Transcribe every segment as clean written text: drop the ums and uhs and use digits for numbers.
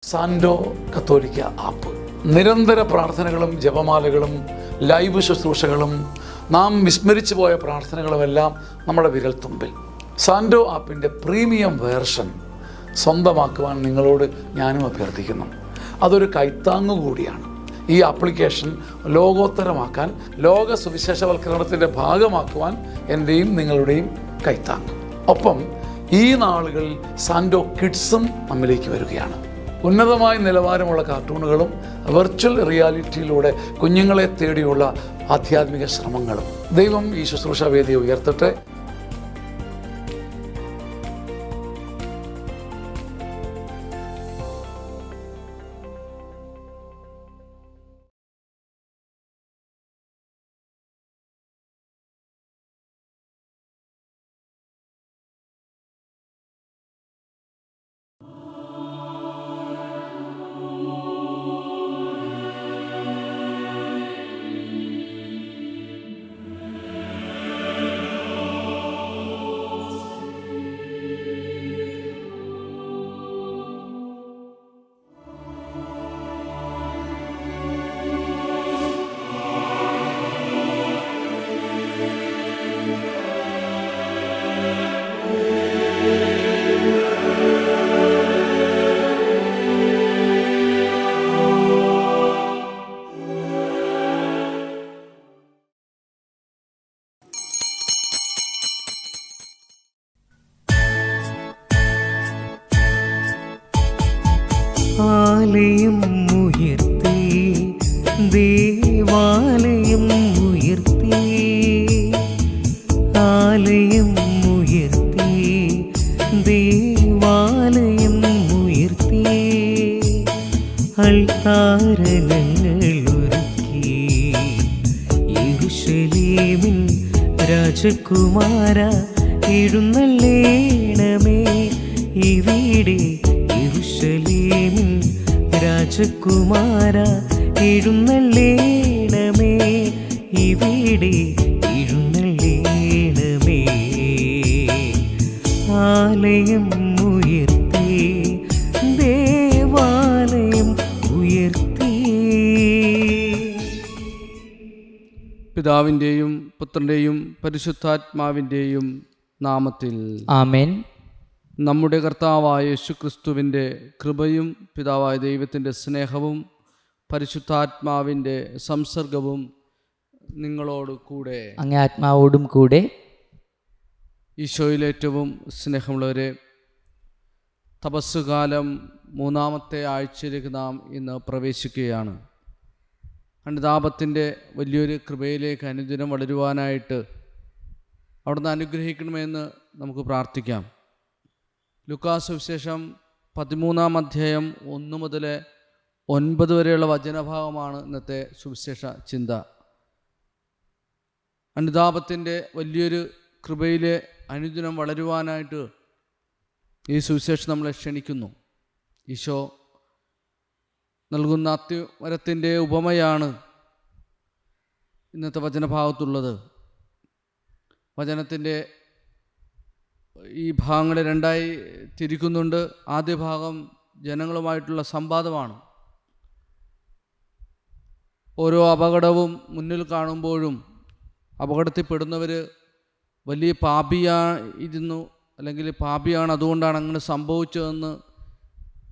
സാൻഡോ കത്തോലിക്ക ആപ്പ് നിരന്തര പ്രാർത്ഥനകളും ജപമാലകളും ലൈവ് ശുശ്രൂഷകളും നാം വിസ്മരിച്ചു പോയ പ്രാർത്ഥനകളുമെല്ലാം നമ്മുടെ വിരൽത്തുമ്പിൽ. സാൻഡോ ആപ്പിൻ്റെ പ്രീമിയം വേർഷൻ സ്വന്തമാക്കുവാൻ നിങ്ങളോട് ഞാനും അഭ്യർത്ഥിക്കുന്നു. അതൊരു കൈത്താങ്ങു കൂടിയാണ്. ഈ ആപ്ലിക്കേഷൻ ലോകോത്തരമാക്കാൻ, ലോക സുവിശേഷവൽക്കരണത്തിൻ്റെ ഭാഗമാക്കുവാൻ എൻ്റെയും നിങ്ങളുടെയും കൈത്താങ്ങ്. ഒപ്പം ഈ നാളുകളിൽ സാൻഡോ കിഡ്സും നമ്മിലേക്ക് വരികയാണ്. ഉന്നതമായ നിലവാരമുള്ള കാർട്ടൂണുകളും വെർച്വൽ റിയാലിറ്റിയിലൂടെ കുഞ്ഞുങ്ങളെ തേടിയുള്ള ആധ്യാത്മിക ശ്രമങ്ങളും. ദൈവം ഈ ശുശ്രൂഷ വേദിയെ ഉയർത്തട്ടെ. ആലയം ഉയർത്തി, ദേവാലയം ഉയർത്തി, ആലയം ഉയർത്തി, ദേവാലയം ഉയർത്തി, അൾത്താരനങ്ങൾ ഒരുക്കി, യെരൂശലേമിൻ രാജകുമാര എഴുന്നള്ളേണമേ ഇവിടെ, യെരൂശലേമിൻ രാജകുമാര എഴുന്നള്ളേണമേ ഇവിടെ, എഴുന്നള്ളേണമേ. ആലയം ഉയർത്തി, ദേവാലയം ഉയർത്തി. പിതാവിൻ്റെയും പുത്രൻ്റെയും പരിശുദ്ധാത്മാവിൻ്റെയും നാമത്തിൽ ആമേൻ. നമ്മുടെ കർത്താവായ യേശുക്രിസ്തുവിൻ്റെ കൃപയും പിതാവായ ദൈവത്തിൻ്റെ സ്നേഹവും പരിശുദ്ധാത്മാവിൻ്റെ സംസർഗവും നിങ്ങളോട് കൂടെ, അങ്ങേ ആത്മാവോടും കൂടെ. ഈശോയിലേറ്റവും സ്നേഹമുള്ളവരെ, തപസ്സുകാലം 3-ാമത്തെ ആഴ്ചയിലേക്ക് നാം ഇന്ന് പ്രവേശിക്കുകയാണ്. അനുതാപത്തിൻ്റെ വലിയൊരു കൃപയിലേക്ക് അനുദിനം വളരുവാനായിട്ട് അവിടുന്ന് അനുഗ്രഹിക്കണമെന്ന് നമുക്ക് പ്രാർത്ഥിക്കാം. ലൂക്കാസ് സുവിശേഷം 13-ാം അധ്യായം 1 മുതൽ 9 വരെയുള്ള വചനഭാഗമാണ് ഇന്നത്തെ സുവിശേഷ ചിന്ത. അനുതാപത്തിൻ്റെ വലിയൊരു കൃപയിലെ അനുദിനം വളരുവാനായിട്ട് ഈ സുവിശേഷം നമ്മളെ ക്ഷണിക്കുന്നു. ഈശോ നൽകുന്ന അത്തിമരത്തിൻ്റെ ഉപമയാണ് ഇന്നത്തെ വചനഭാഗത്തുള്ളത്. വചനത്തിൻ്റെ ഈ ഭാഗങ്ങളെ രണ്ടായി തിരിക്കുന്നുണ്ട്. ആദ്യ ഭാഗം ജനങ്ങളുമായിട്ടുള്ള സംവാദമാണ്. ഓരോ അപകടവും മുന്നിൽ കാണുമ്പോഴും അപകടത്തിൽപ്പെടുന്നവർ വലിയ പാപിയായിരുന്നു, അല്ലെങ്കിൽ പാപിയാണ്, അതുകൊണ്ടാണ് അങ്ങനെ സംഭവിച്ചതെന്ന്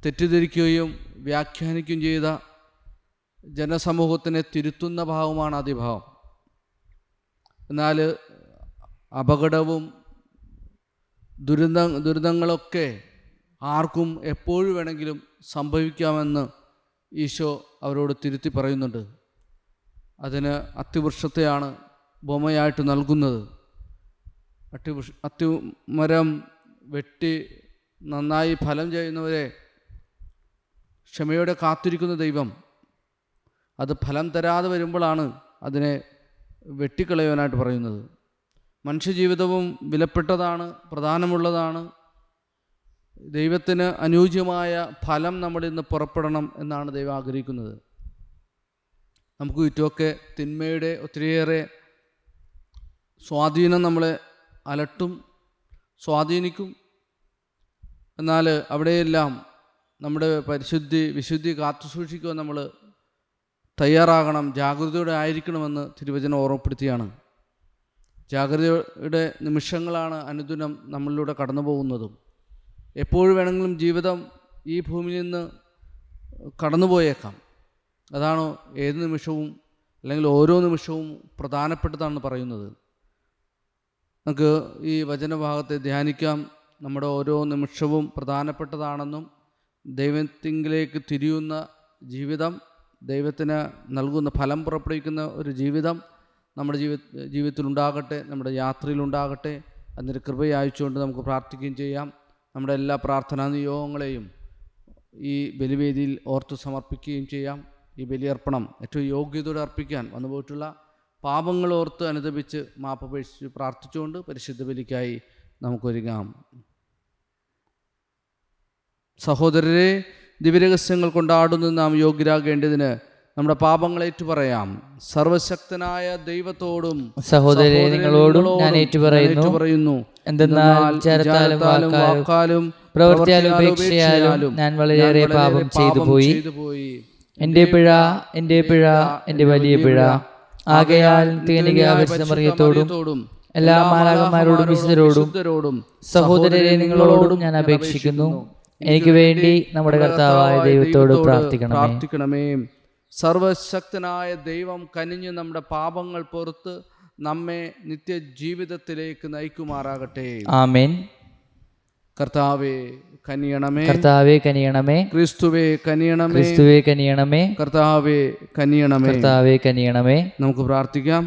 തെറ്റിദ്ധരിക്കുകയും വ്യാഖ്യാനിക്കുകയും ചെയ്ത ജനസമൂഹത്തിനെ തിരുത്തുന്ന ഭാഗമാണ് ആദ്യ ഭാഗം. എന്നാൽ അപകടവും ദുരിതങ്ങളൊക്കെ ആർക്കും എപ്പോഴും വേണമെങ്കിലും സംഭവിക്കാമെന്ന് ഈശോ അവരോട് തിരുത്തി പറയുന്നുണ്ട്. അതിന് അത്തിവൃക്ഷത്തെയാണ് ഉപമയായിട്ട് നൽകുന്നത്. അത്തിമരം വെട്ടി നന്നായി ഫലം ചെയ്യുന്നവരെ ക്ഷമയോടെ കാത്തിരിക്കുന്ന ദൈവം അത് ഫലം തരാതെ വരുമ്പോഴാണ് അതിനെ വെട്ടിക്കളയുവാനായിട്ട് പറയുന്നത്. മനുഷ്യജീവിതവും വിലപ്പെട്ടതാണ്, പ്രധാനമുള്ളതാണ്. ദൈവത്തിന് അനുയോജ്യമായ ഫലം നമ്മളിൽ നിന്ന് പുറപ്പെടണം എന്നാണ് ദൈവം ആഗ്രഹിക്കുന്നത്. നമുക്ക് ചുറ്റുമൊക്കെ തിന്മയുടെ ഒത്തിരിയേറെ സ്വാധീനം നമ്മളെ അലട്ടും, സ്വാധീനിക്കും. എന്നാൽ അവിടെയെല്ലാം നമ്മുടെ വിശുദ്ധി കാത്തുസൂക്ഷിക്കുവാൻ നമ്മൾ തയ്യാറാകണം, ജാഗ്രതയോടെ ആയിരിക്കണമെന്ന് തിരുവചനം ഓർമ്മപ്പെടുത്തിയാണ്. ജാഗ്രതയുടെ നിമിഷങ്ങളാണ് അനുദിനം നമ്മളിലൂടെ കടന്നു പോകുന്നതും. എപ്പോഴും വേണമെങ്കിലും ജീവിതം ഈ ഭൂമിയിൽ നിന്ന് കടന്നുപോയേക്കാം. അതാണ് ഏത് നിമിഷവും അല്ലെങ്കിൽ ഓരോ നിമിഷവും പ്രധാനപ്പെട്ടതാണെന്ന് പറയുന്നത്. നമുക്ക് ഈ വചനഭാഗത്തെ ധ്യാനിക്കാം. നമ്മുടെ ഓരോ നിമിഷവും പ്രധാനപ്പെട്ടതാണെന്നും ദൈവത്തിങ്കിലേക്ക് തിരിയുന്ന ജീവിതം, ദൈവത്തിന് നൽകുന്ന ഫലം പുറപ്പെടുവിക്കുന്ന ഒരു ജീവിതം നമ്മുടെ ജീവിതത്തിലുണ്ടാകട്ടെ, നമ്മുടെ യാത്രയിലുണ്ടാകട്ടെ. അതിൻ്റെ കൃപയെ അയച്ചുകൊണ്ട് നമുക്ക് പ്രാർത്ഥിക്കുകയും ചെയ്യാം. നമ്മുടെ എല്ലാ പ്രാർത്ഥനാ നിയോഗങ്ങളെയും ഈ ബലിവേദിയിൽ ഓർത്ത് സമർപ്പിക്കുകയും ചെയ്യാം. ഈ ബലിയർപ്പണം ഏറ്റവും യോഗ്യതയോടെ അർപ്പിക്കാൻ വന്നുപോയിട്ടുള്ള പാപങ്ങൾ ഓർത്ത് അനുദപിച്ച് മാപ്പപേക്ഷിച്ച് പ്രാർത്ഥിച്ചുകൊണ്ട് പരിശുദ്ധ ബലിക്കായി നമുക്കൊരുങ്ങാം. സഹോദരരെ, ദിവ്യരഹസ്യങ്ങൾ കൊണ്ടാടുന്ന നാം യോഗ്യരാകേണ്ടതിന് നമ്മുടെ പാപങ്ങൾ ഏറ്റുപറയാം. സർവശക്തനായ ദൈവത്തോടും സഹോദരരെ നിങ്ങളോടും ഞാൻ ഏറ്റുപറയുന്നു. എന്തെന്നാൽ വിചാരത്താലും വാക്കാലും പ്രവൃത്തിയാലും ഉപേക്ഷയാലും ഞാൻ വളരെയേറെ പാപം ചെയ്തു പോയി. എൻ്റെ പിഴ, എൻ്റെ വലിയ പിഴ. ആകയാൽ തികനികാപരിശുദ്ധമറിയത്തോടും എല്ലാ മാലാഖമാരോടും വിശുദ്ധരോടും സഹോദരരെ നിങ്ങളോടും ഞാൻ അപേക്ഷിക്കുന്നു, എനിക്ക് വേണ്ടി നമ്മുടെ കർത്താവായ ദൈവത്തോട് പ്രാർത്ഥിക്കണമേ. സർവശക്തനായ ദൈവം കനിഞ്ഞ് നമ്മുടെ പാപങ്ങൾ പുറത്ത് നമ്മെ നിത്യജീവിതത്തിലേക്ക് നയിക്കുമാറാകട്ടെ. ആമേൻ. കർത്താവേ കനിയണമേ, കർത്താവേ കനിയണമേ. ക്രിസ്തുവേ കനിയണമേ, ക്രിസ്തുവേ കനിയണമേ. കർത്താവേ കനിയണമേ, കർത്താവേ കനിയണമേ. നമുക്ക് പ്രാർത്ഥിക്കാം.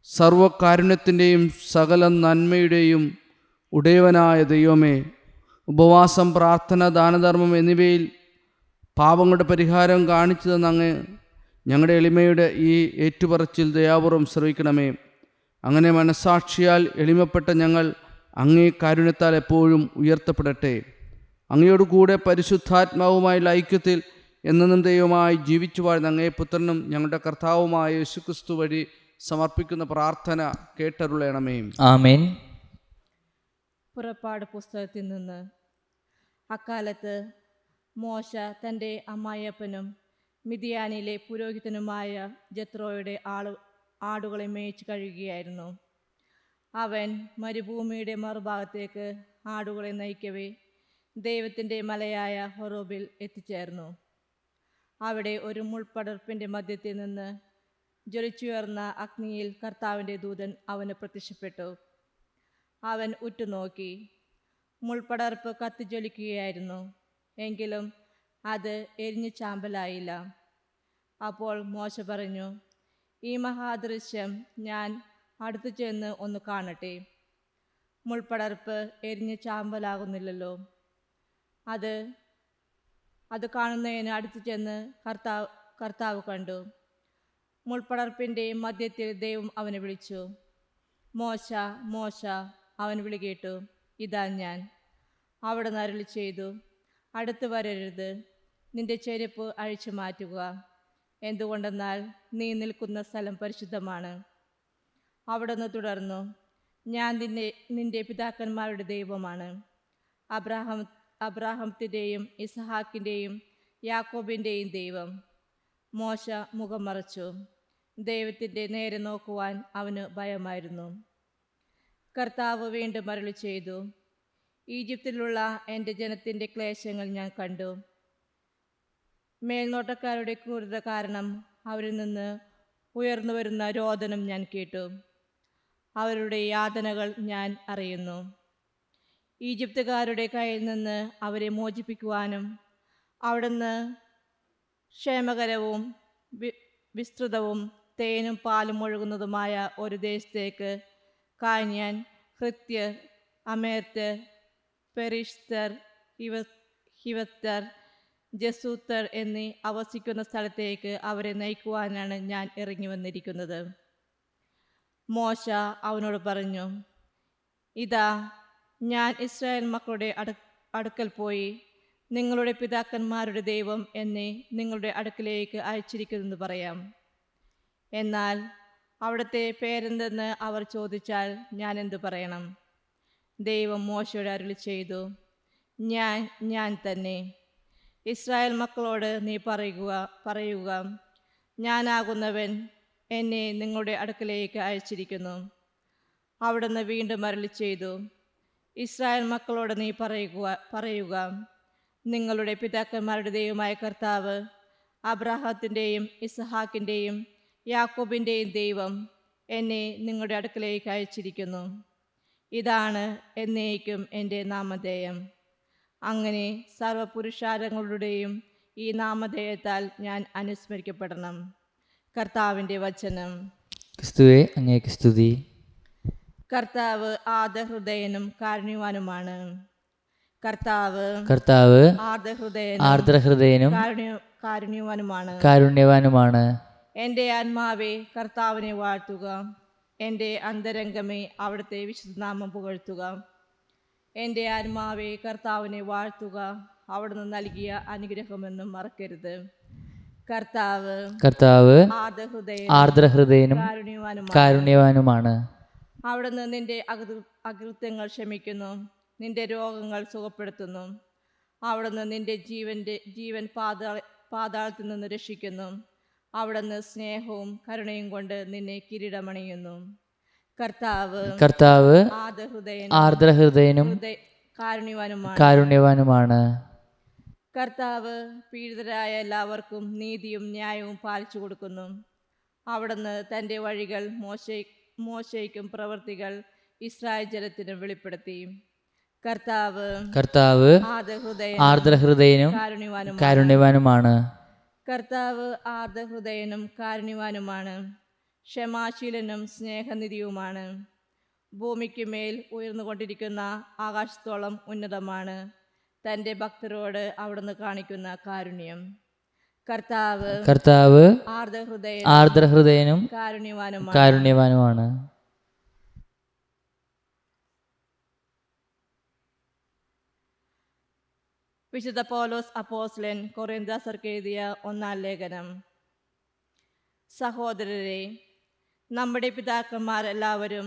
സർവകാരുണ്യത്തിൻ്റെയും സകല നന്മയുടെയും ഉടയവനായ ദൈവമേ, ഉപവാസം, പ്രാർത്ഥന, ദാനധർമ്മം എന്നിവയിൽ പാപങ്ങളുടെ പരിഹാരം കാണിച്ചു തന്ന അങ്ങ് ഞങ്ങളുടെ എളിമയുടെ ഈ ഏറ്റുപറച്ചിൽ ദയാപൂർവം ശ്രവിക്കണമേ. അങ്ങനെ മനസ്സാക്ഷിയാൽ എളിമപ്പെട്ട ഞങ്ങൾ അങ്ങേ കാരുണ്യത്താൽ എപ്പോഴും ഉയർത്തപ്പെടട്ടെ. അങ്ങയോടുകൂടെ പരിശുദ്ധാത്മാവുമായുള്ള ഐക്യത്തിൽ എന്നെന്നും ദൈവമായി ജീവിച്ചു വാഴുന്ന അങ്ങേ പുത്രനും ഞങ്ങളുടെ കർത്താവുമായ യേശുക്രിസ്തു വഴി സമർപ്പിക്കുന്ന പ്രാർത്ഥന കേട്ടരുളയണമേ. ആമേൻ. പുറപ്പാട് പുസ്തകത്തിൽ നിന്ന്. അക്കാലത്ത് മോശ തൻ്റെ അമ്മായിയപ്പനും മിദിയാനിലെ പുരോഹിതനുമായ ജത്രോയുടെ ആടുകളെ മേയിച്ച് കഴിയുകയായിരുന്നു. അവൻ മരുഭൂമിയുടെ മറുഭാഗത്തേക്ക് ആടുകളെ നയിക്കവേ ദൈവത്തിൻ്റെ മലയായ ഹൊറോബിൽ എത്തിച്ചേർന്നു. അവിടെ ഒരു മുൾപടർപ്പിൻ്റെ മധ്യത്തിൽ നിന്ന് ജ്വലിച്ചുയർന്ന അഗ്നിയിൽ കർത്താവിൻ്റെ ദൂതൻ അവന് പ്രത്യക്ഷപ്പെട്ടു. അവൻ ഉറ്റുനോക്കി. മുൾപടർപ്പ് കത്തിജ്വലിക്കുകയായിരുന്നു, എങ്കിലും അത് എരിഞ്ഞു ചാമ്പലായില്ല. അപ്പോൾ മോശ പറഞ്ഞു, ഈ മഹാദൃശ്യം ഞാൻ അടുത്തു ചെന്ന് ഒന്ന് കാണട്ടെ. മുൾപടർപ്പ് എരിഞ്ഞു ചാമ്പലാകുന്നില്ലല്ലോ. അത് കാണുന്നതിന് അടുത്തു ചെന്ന് കർത്താവ് കണ്ടു. മുൾപടർപ്പിൻ്റെ മധ്യത്തിൽ ദൈവം അവനെ വിളിച്ചു. മോശ, മോശ. അവൻ വിളി കേട്ടു, ഇതാ ഞാൻ. അവിടെ അരുളി ചെയ്തു, അടുത്ത് വരരുത്, നിന്റെ ചെരുപ്പ് അഴിച്ചു മാറ്റുക, എന്തുകൊണ്ടെന്നാൽ നീ നിൽക്കുന്ന സ്ഥലം പരിശുദ്ധമാണ്. അവിടുന്ന് തുടർന്നു, ഞാൻ നിന്റെ പിതാക്കന്മാരുടെ ദൈവമാണ്, അബ്രാഹത്തിൻ്റെയും ഇസ്ഹാക്കിൻ്റെയും യാക്കോബിൻ്റെയും ദൈവം. മോശ മുഖം മറച്ചു. ദൈവത്തിൻ്റെ നേരെ നോക്കുവാൻ അവന് ഭയമായിരുന്നു. കർത്താവ് വീണ്ടും അരുളി ചെയ്തു, ഈജിപ്തിലുള്ള എൻ്റെ ജനത്തിൻ്റെ ക്ലേശങ്ങൾ ഞാൻ കണ്ടു. മേൽനോട്ടക്കാരുടെ ക്രൂരത കാരണം അവരിൽ നിന്ന് ഉയർന്നു വരുന്ന രോദനം ഞാൻ കേട്ടു. അവരുടെ യാതനകൾ ഞാൻ അറിയുന്നു. ഈജിപ്തുകാരുടെ കയ്യിൽ നിന്ന് അവരെ മോചിപ്പിക്കുവാനും അവിടുന്ന് ക്ഷേമകരവും വിസ്തൃതവും തേനും പാലും ഒഴുകുന്നതുമായ ഒരു ദേശത്തേക്ക് കാന്യാൻ, ഹൃത്യർ, അമേർത്യർ, പെരിഷ്തർ, ഹിവത്തർ, ജസൂത്തർ എന്നീ അവസിക്കുന്ന സ്ഥലത്തേക്ക് അവരെ നയിക്കുവാനാണ് ഞാൻ ഇറങ്ങി വന്നിരിക്കുന്നത്. മോശ അവനോട് പറഞ്ഞു, ഇതാ ഞാൻ ഇസ്രായേൽ മക്കളുടെ അടുക്കൽ പോയി നിങ്ങളുടെ പിതാക്കന്മാരുടെ ദൈവം എന്നെ നിങ്ങളുടെ അടുക്കലേക്ക് അയച്ചിരിക്കുന്നെന്ന് പറയാം. എന്നാൽ അവിടുത്തെ പേരെന്തെന്ന് അവർ ചോദിച്ചാൽ ഞാൻ എന്തു പറയണം? ദൈവം മോശയോട് അരുളി ചെയ്തു, ഞാൻ തന്നെ. ഇസ്രായേൽ മക്കളോട് നീ പറയുക, ഞാനാകുന്നവൻ എന്നെ നിങ്ങളുടെ അടുക്കലേക്ക് അയച്ചിരിക്കുന്നു. അവിടുന്ന് വീണ്ടും അരുളി ചെയ്തു, ഇസ്രായേൽ മക്കളോട് നീ പറയുക, നിങ്ങളുടെ പിതാക്കന്മാരുടെ ദൈവമായ കർത്താവ്, അബ്രാഹത്തിൻ്റെയും ഇസ്ഹാക്കിൻ്റെയും യാക്കോബിൻ്റെയും ദൈവം എന്നെ നിങ്ങളുടെ അടുക്കലേക്ക് അയച്ചിരിക്കുന്നു. ഇതാണ് എന്നേക്കും എൻ്റെ നാമധേയം. അങ്ങനെ സർവ്വപുരുഷാരങ്ങളുടെയും ഈ നാമധേയത്താൽ ഞാൻ അനുസ്മരിക്കപ്പെടണം. കർത്താവിൻ്റെ വചനം. ക്രിസ്തുവേ, അങ്ങേക്ക് സ്തുതി. കർത്താവ് ആർദ്രഹൃദയനും കാരുണ്യവാനുമാണ്. കർത്താവ് ആർദ്രഹൃദയനും കാരുണ്യവാനുമാണ്. എൻ്റെ ആത്മാവേ കർത്താവിനെ വാഴ്ത്തുക. എൻ്റെ അന്തരംഗമേ അവിടുത്തെ വിശുദ്ധനാമം പുകഴ്ത്തുക. എൻ്റെ ആത്മാവേ കർത്താവിനെ വാഴ്ത്തുക. അവിടുന്ന് നൽകിയ അനുഗ്രഹമെന്നും മറക്കരുത്. കർത്താവ് ആർദ്രഹൃദയനും കാരുണ്യവാനുമാണ്. അവിടുന്ന് നിന്റെ അകൃത്യങ്ങൾ ക്ഷമിക്കുന്നു, നിന്റെ രോഗങ്ങൾ സുഖപ്പെടുത്തുന്നു. അവിടുന്ന് നിന്റെ ജീവൻ പാതാളത്തിൽ നിന്ന് രക്ഷിക്കുന്നു. അവിടുന്ന് സ്നേഹവും കരുണയും കൊണ്ട് നിന്നെ കിരീടമണിയുന്നു. കർത്താവ് ആർദ്രഹൃദയനും കാരുണ്യവാനുമാണ്. കർത്താവ് പീഡിതരായ എല്ലാവർക്കും നീതിയും ന്യായവും പാലിച്ചു കൊടുക്കുന്നു. അവിടുന്ന് തൻ്റെ വഴികൾ മോശയ്ക്കും പ്രവൃത്തികൾ ഇസ്രായേൽ ജനത്തിനും വെളിപ്പെടുത്തി. കർത്താവ് ആർദ്രഹൃദയനും കാരുണ്യവാനുമാണ്. കർത്താവ് ആർദ്രഹൃദയനും കാരുണ്യവാനുമാണ്, ക്ഷമാശീലനും സ്നേഹനിധിയുമാണ്. ഭൂമിക്ക് മേൽ ഉയർന്നുകൊണ്ടിരിക്കുന്ന ആകാശത്തോളം ഉന്നതമാണ് തൻ്റെ ഭക്തരോട് അവിടുന്ന് കാണിക്കുന്ന കാരുണ്യം. കർത്താവ് ആർദ്രഹൃദയനും കാരുണ്യവാനുമാണ്. വിശുദ്ധ പൗലോസ് അപ്പോസ്തലൻ കൊറിന്ത്യർക്ക് എഴുതിയ 1-ാം ലേഖനം. സഹോദരരെ, നമ്മുടെ പിതാക്കന്മാരെല്ലാവരും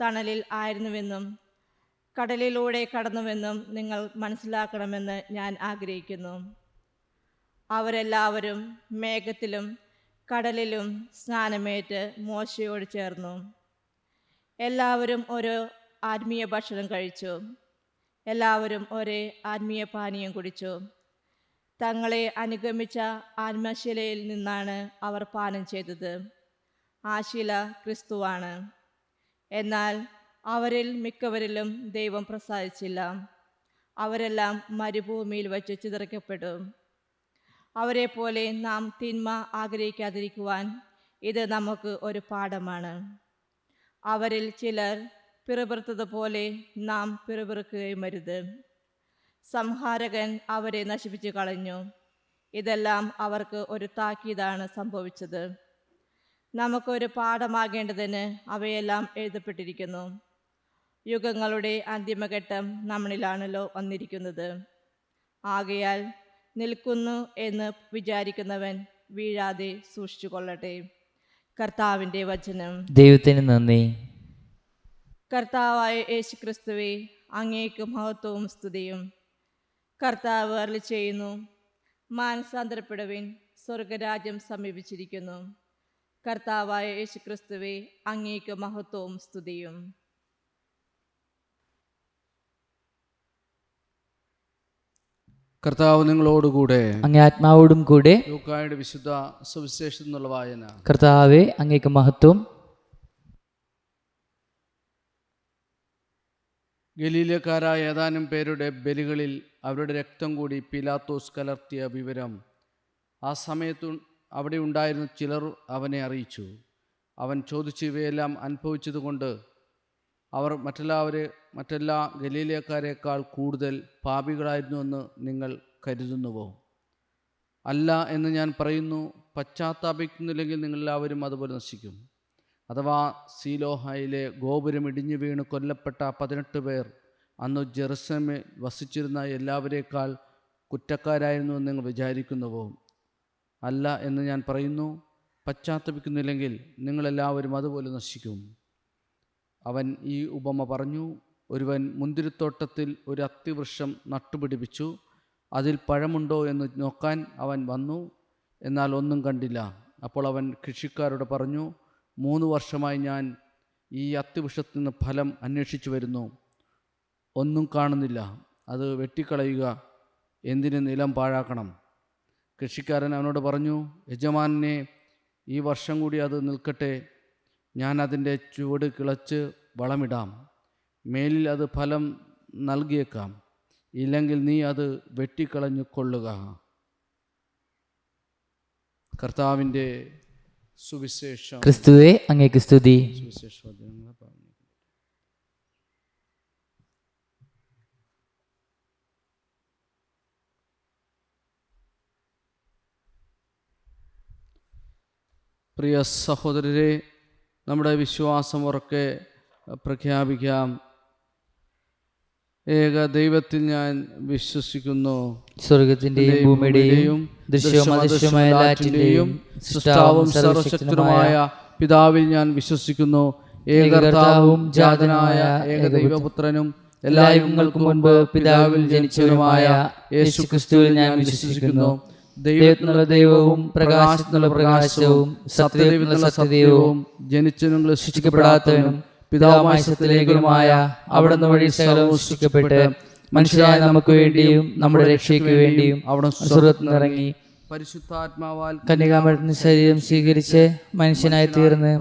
തണലിൽ ആയിരുന്നുവെന്നും കടലിലൂടെ കടന്നുവെന്നും നിങ്ങൾ മനസ്സിലാക്കണമെന്ന് ഞാൻ ആഗ്രഹിക്കുന്നു. അവരെല്ലാവരും മേഘത്തിലും കടലിലും സ്നാനമേറ്റ് മോശയോട് ചേർന്നു. എല്ലാവരും ഓരോ ആത്മീയ ഭക്ഷണം കഴിച്ചു. എല്ലാവരും ഒരേ ആത്മീയ പാനീയം കുടിച്ചു. തങ്ങളെ അനുഗമിച്ച ആത്മശിലയിൽ നിന്നാണ് അവർ പാനം ചെയ്തത്. ആ ശില ക്രിസ്തുവാണ്. എന്നാൽ അവരിൽ മിക്കവരിലും ദൈവം പ്രസാദിച്ചില്ല. അവരെല്ലാം മരുഭൂമിയിൽ വച്ച് ചിതറിക്കപ്പെട്ടു. അവരെ പോലെ നാം തിന്മ ആഗ്രഹിക്കാതിരിക്കുവാൻ ഇത് നമുക്ക് ഒരു പാഠമാണ്. അവരിൽ ചിലർ പിറുപിറുത്തതുപോലെ നാം പിറുപിറുക്കുകയും അരുത്. സംഹാരകൻ അവരെ നശിപ്പിച്ചു കളഞ്ഞു. ഇതെല്ലാം അവർക്ക് ഒരു താക്കീതാണ് സംഭവിച്ചത്. നമുക്കൊരു പാഠമാകേണ്ടതിന് അവയെല്ലാം എഴുതപ്പെട്ടിരിക്കുന്നു. യുഗങ്ങളുടെ അന്തിമഘട്ടം നമ്മളിലാണല്ലോ വന്നിരിക്കുന്നത്. ആകയാൽ നിൽക്കുന്നു എന്ന് വിചാരിക്കുന്നവൻ വീഴാതെ സൂക്ഷിച്ചു കൊള്ളട്ടെ. കർത്താവിൻ്റെ വചനം. ദൈവത്തിന് നന്ദി. കർത്താവായ യേശുക്രിസ്തുവേ, അങ്ങേക്ക് മഹത്വവും സ്തുതിയും. കർത്താവ് അരുളി ചെയ്യുന്നു, മാനസാന്തരപ്പെടുവിൻ, സ്വർഗരാജ്യം സമീപിച്ചിരിക്കുന്നു. കർത്താവായ യേശുക്രിസ്തുവേ, അങ്ങേക്ക് മഹത്വവും സ്തുതിയും. കർത്താവ് നിങ്ങളോടുകൂടെ, അങ്ങേ ആത്മാവോടും കൂടെ. ലൂക്കായുടെ വിശുദ്ധ സുവിശേഷം എന്നുള്ള വായന. കർത്താവേ, അങ്ങേക്ക് മഹത്വം. ഗലീലക്കാരായ ഏതാനും പേരുടെ ബലികളിൽ അവരുടെ രക്തം കൂടി പീലാത്തോസ് കലർത്തിയ വിവരം ആ സമയത്ത് അവിടെ ഉണ്ടായിരുന്ന ചിലർ അവനെ അറിയിച്ചു. അവൻ ചോദിച്ചു ഇവയെല്ലാം അനുഭവിച്ചതുകൊണ്ട് അവർ മറ്റെല്ലാ ഗലീലക്കാരേക്കാൾ കൂടുതൽ പാപികളായിരുന്നുവെന്ന് നിങ്ങൾ കരുതുന്നുവോ? അല്ല എന്ന് ഞാൻ പറയുന്നു. പശ്ചാത്താപിക്കുന്നില്ലെങ്കിൽ നിങ്ങളെല്ലാവരും അതുപോലെ നശിക്കും. അഥവാ സീലോഹായിലെ ഗോപുരം ഇടിഞ്ഞു വീണ് കൊല്ലപ്പെട്ട 18 പേർ അന്ന് ജെറുസലേമിൽ വസിച്ചിരുന്ന എല്ലാവരേക്കാൾ കുറ്റക്കാരായിരുന്നുവെന്ന് നിങ്ങൾ വിചാരിക്കുന്നുവോ? അല്ല എന്ന് ഞാൻ പറയുന്നു. പശ്ചാത്തപിക്കുന്നില്ലെങ്കിൽ നിങ്ങളെല്ലാവരും അതുപോലെ നശിക്കും. അവൻ ഈ ഉപമ പറഞ്ഞു. ഒരുവൻ മുന്തിരിത്തോട്ടത്തിൽ ഒരു അത്തിവൃക്ഷം നട്ടുപിടിപ്പിച്ചു. അതിൽ പഴമുണ്ടോ എന്ന് നോക്കാൻ അവൻ വന്നു, എന്നാൽ ഒന്നും കണ്ടില്ല. അപ്പോൾ അവൻ കൃഷിക്കാരോട് പറഞ്ഞു, 3 വർഷമായി ഞാൻ ഈ അത്തിവൃക്ഷത്തിൽ നിന്ന് ഫലം അന്വേഷിച്ചു വരുന്നു, ഒന്നും കാണുന്നില്ല. അത് വെട്ടിക്കളയുക, എന്തിന് നിലം പാഴാക്കണം? കൃഷിക്കാരൻ അവനോട് പറഞ്ഞു, യജമാനനെ, ഈ വർഷം കൂടി അത് നിൽക്കട്ടെ, ഞാൻ അതിൻ്റെ ചുവട് കിളച്ച് വളമിടാം. മേലിൽ അത് ഫലം നൽകിയേക്കാം, ഇല്ലെങ്കിൽ നീ അത് വെട്ടിക്കളഞ്ഞു കൊള്ളുക. കർത്താവിൻ്റെ സുവിശേഷം. ക്രിസ്തുവേ അങ്ങേക്ക് സ്തുതി. പ്രിയ സഹോദരരെ, നമ്മുടെ വിശ്വാസം ഉറക്കെ പ്രഖ്യാപിക്കാം. ഏക ദൈവത്തിൽ ഞാൻ വിശ്വസിക്കുന്നു, സ്വർഗത്തിന്റെയും ഭൂമിയുടെയും ദൃശ്യമായ എല്ലാറ്റിന്റെയും സൃഷ്ടാവും സർവശക്തനുമായ പിതാവിൽ ഞാൻ വിശ്വസിക്കുന്നു. ഏകകർത്താവും ജാതനായ ഏകദൈവപുത്രനും എല്ലാ യുഗങ്ങൾക്കും മുൻപ് പിതാവിൽ ജനിച്ചവനുമായ യേശു ക്രിസ്തുവിൽ ഞാൻ വിശ്വസിക്കുന്നു. ദൈവത്തിനുള്ള ദൈവവും പ്രകാശത്തിനുള്ള പ്രകാശവും സത്യദൈവത്തിനുള്ള സത്യദൈവവും ജനിച്ചവനും സൃഷ്ടിക്കപ്പെടാത്തവനും പിതാവുമായ സത്യലേഖനുമായ അവിടുന്ന് വഴി സകലവും സൃഷ്ടിക്കപ്പെട്ട് മനുഷ്യരായ നമുക്ക് വേണ്ടിയും നമ്മുടെ രക്ഷയ്ക്ക് വേണ്ടിയും അവിടുന്ന് സ്വർഗ്ഗത്തിൽ നിന്നിറങ്ങി പരിശുദ്ധാത്മാവാൽ കന്യകാമറിയത്തിന്റെ ശരീരം സ്വീകരിച്ച് മനുഷ്യനായി തീർന്ന്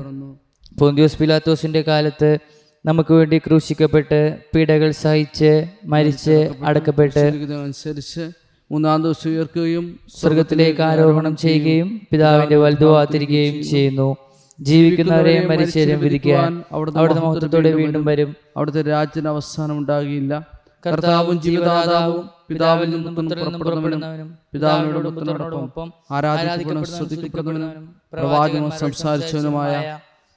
പൊന്തിയോസ് പിലാത്തോസിന്റെ കാലത്ത് നമുക്ക് വേണ്ടി ക്രൂശിക്കപ്പെട്ട് പീഡകൾ സഹിച്ച് മരിച്ച് അടക്കപ്പെട്ട് അനുസരിച്ച് 3-ാം ദിവസം ഉയർക്കുകയും സ്വർഗത്തിലേക്ക് ആരോഹണം ചെയ്യുകയും പിതാവിന്റെ വലതുഭാഗത്തിരിക്കുകയും ചെയ്യുന്നു. ജീവിക്കുന്നവരെയും മരിച്ചവരെയും വിധിക്കാൻ അവിടുന്ന് മഹത്വത്തോടെ വീണ്ടും വരും. അവിടുത്തെ രാജ്യത്തിന് അവസാനം ഉണ്ടാകില്ല. കർത്താവും ജീവദാതാവും പിതാവിൽ നിന്നും പുറപ്പെടുന്നവനും പിതാവിനോടൊപ്പം ആരാധിക്കപ്പെടുന്നവനും സ്തുതിക്കപ്പെടുന്നവനും പ്രവാചകനും സംസാരിച്ചവനുമായ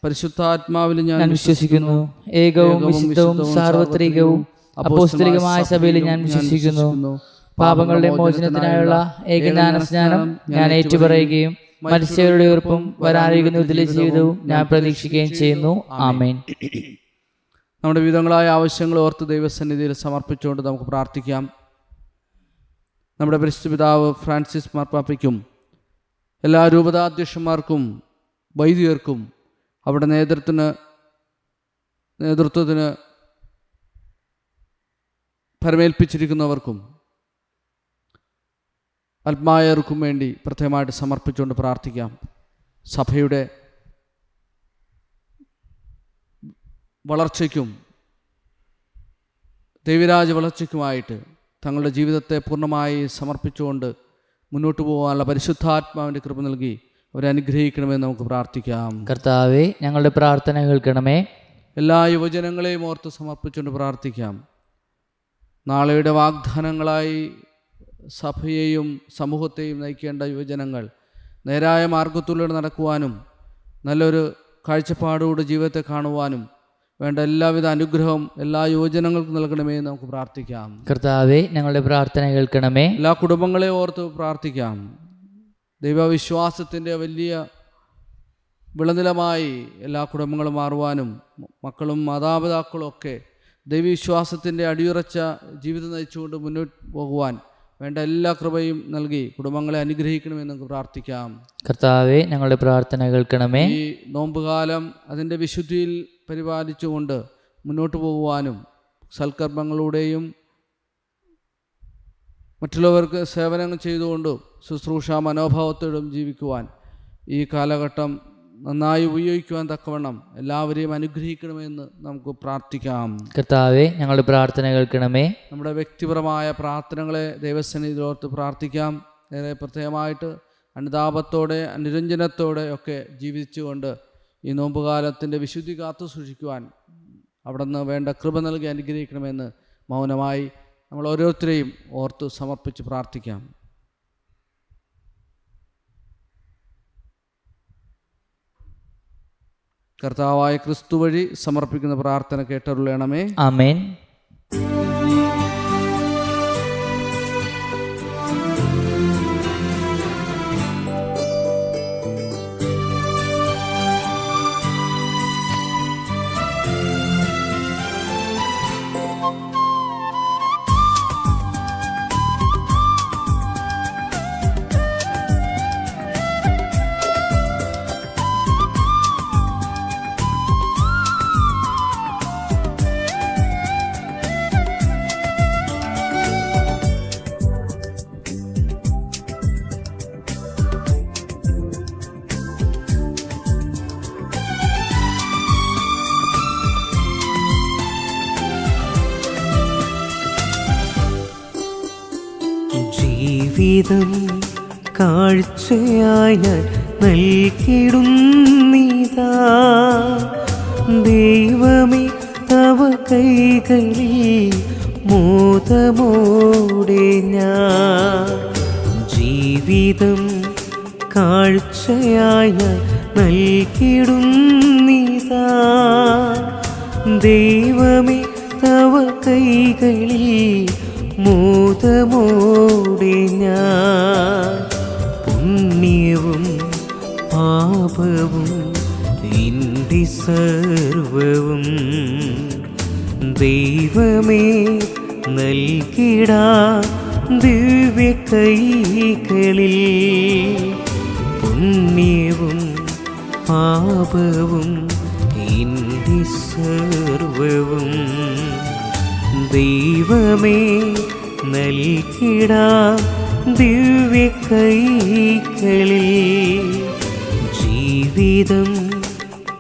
പരിശുദ്ധാത്മാവിൽ ഞാൻ വിശ്വസിക്കുന്നു. ഏകവും വിശുദ്ധവും സാർവത്രികവും അപ്പോസ്തലികമായ സഭയിൽ ഞാൻ വിശ്വസിക്കുന്നു. പാപങ്ങളുടെ മോചനത്തിനായുള്ള ഏകജ്ഞാന സ്നാനം ഞാൻ ഏറ്റുപറയുകയും മരിച്ചവരുടെ ഉറപ്പും വരാനിരിക്കുന്ന ഇതിലെ ജീവിതവും ഞാൻ പ്രതീക്ഷിക്കുകയും ചെയ്യുന്നു. ആമേൻ. നമ്മുടെ വിവിധങ്ങളായ ആവശ്യങ്ങൾ ഓർത്ത് ദൈവസന്നിധിയിൽ സമർപ്പിച്ചുകൊണ്ട് നമുക്ക് പ്രാർത്ഥിക്കാം. നമ്മുടെ പരിശുദ്ധ പിതാവ് ഫ്രാൻസിസ് മാർപ്പാപ്പയ്ക്കും എല്ലാ രൂപതാധ്യക്ഷന്മാർക്കും വൈദികർക്കും അവിടെ നേതൃത്വത്തിന് പരമേൽപ്പിച്ചിരിക്കുന്നവർക്കും ആത്മായർക്കും വേണ്ടി പ്രത്യേകമായിട്ട് സമർപ്പിച്ചുകൊണ്ട് പ്രാർത്ഥിക്കാം. സഭയുടെ വളർച്ചയ്ക്കും ദൈവരാജ വളർച്ചയ്ക്കുമായിട്ട് തങ്ങളുടെ ജീവിതത്തെ പൂർണ്ണമായി സമർപ്പിച്ചുകൊണ്ട് മുന്നോട്ട് പോകാനുള്ള പരിശുദ്ധാത്മാവിൻ്റെ കൃപ നൽകി അവരെ അനുഗ്രഹിക്കണമെന്ന് നമുക്ക് പ്രാർത്ഥിക്കാം. കർത്താവേ, ഞങ്ങളുടെ പ്രാർത്ഥന കേൾക്കണമേ. എല്ലാ യുവജനങ്ങളെയും ഓർത്ത് സമർപ്പിച്ചുകൊണ്ട് പ്രാർത്ഥിക്കാം. നാളെയുടെ വാഗ്ദാനങ്ങളായി സഭയെയും സമൂഹത്തെയും നയിക്കേണ്ട യുവജനങ്ങൾ നേരായ മാർഗത്തിലൂടെ നടക്കുവാനും നല്ലൊരു കാഴ്ചപ്പാടോട് ജീവിതത്തെ കാണുവാനും വേണ്ട എല്ലാവിധ അനുഗ്രഹവും എല്ലാ യുവജനങ്ങൾക്കും നൽകണമേ എന്ന് നമുക്ക് പ്രാർത്ഥിക്കാം. കർത്താവേ, ഞങ്ങളുടെ പ്രാർത്ഥന കേൾക്കണമേ. എല്ലാ കുടുംബങ്ങളെയും ഓർത്ത് പ്രാർത്ഥിക്കാം. ദൈവവിശ്വാസത്തിൻ്റെ വലിയ വിളനിലമായി എല്ലാ കുടുംബങ്ങളും മാറുവാനും മക്കളും മാതാപിതാക്കളും ഒക്കെ ദൈവവിശ്വാസത്തിൻ്റെ അടിയുറച്ച ജീവിതം നയിച്ചുകൊണ്ട് മുന്നോട്ട് പോകുവാൻ വേണ്ട എല്ലാ കൃപയും നൽകി കുടുംബങ്ങളെ അനുഗ്രഹിക്കണമെന്ന് നമുക്ക് പ്രാർത്ഥിക്കാം. കർത്താവേ, ഞങ്ങളുടെ പ്രാർത്ഥന കേൾക്കണമേ. ഈ നോമ്പുകാലം അതിൻ്റെ വിശുദ്ധിയിൽ പരിപാലിച്ചുകൊണ്ട് മുന്നോട്ട് പോകുവാനും സൽക്കർമ്മങ്ങളുടെയും മറ്റുള്ളവർക്ക് സേവനങ്ങൾ ചെയ്തുകൊണ്ടും ശുശ്രൂഷ മനോഭാവത്തോടും ജീവിക്കുവാൻ ഈ കാലഘട്ടം നന്നായി ഉപയോഗിക്കുവാൻ തക്കവണ്ണം എല്ലാവരെയും അനുഗ്രഹിക്കണമെന്ന് നമുക്ക് പ്രാർത്ഥിക്കാം. കർത്താവേ, ഞങ്ങളുടെ പ്രാർത്ഥന കേൾക്കണമേ. നമ്മുടെ വ്യക്തിപരമായ പ്രാർത്ഥനകളെ ദൈവസന്നിധിയിലോർത്ത് പ്രാർത്ഥിക്കാം. ഏറെ പ്രത്യേകമായിട്ട് അനുതാപത്തോടെ അനുരഞ്ജനത്തോടെ ഒക്കെ ജീവിച്ചുകൊണ്ട് ഈ നോമ്പുകാലത്തിൻ്റെ വിശുദ്ധി കാത്തു സൂക്ഷിക്കുവാൻ അവിടുന്ന് വേണ്ട കൃപ നൽകി അനുഗ്രഹിക്കണമെന്ന് മൗനമായി നമ്മൾ ഓരോരുത്തരെയും ഓർത്ത് സമർപ്പിച്ച് പ്രാർത്ഥിക്കാം. കർത്താവായ ക്രിസ്തു വഴി സമർപ്പിക്കുന്ന പ്രാർത്ഥന കേട്ടരുളണമേ. ആമേൻ. ജീവിതം കാഴ്ചയായി ഞാൻ നൽകിടുന്നിതാ. ദൈവമേ തവ കൈകളിൽ മോദമോടെ ഞാൻ ജീവിതം കാഴ്ചയായി ഞാൻ നൽകിടുന്നിതാ. ദൈവമേ തവ കൈകളിൽ മോദമോടെ ഞാൻ പുണ്യവും പാപവും എൻ്റെ സർവവും ദൈവമേ നൽകിടാ ദിവ്യ കൈകളിൽ. പുണ്യവും പാപവും എൻ്റെ സർവവും ദൈവമേ നൽകിടാ ദിവ്യ കൈകളിൽ. ജീവിതം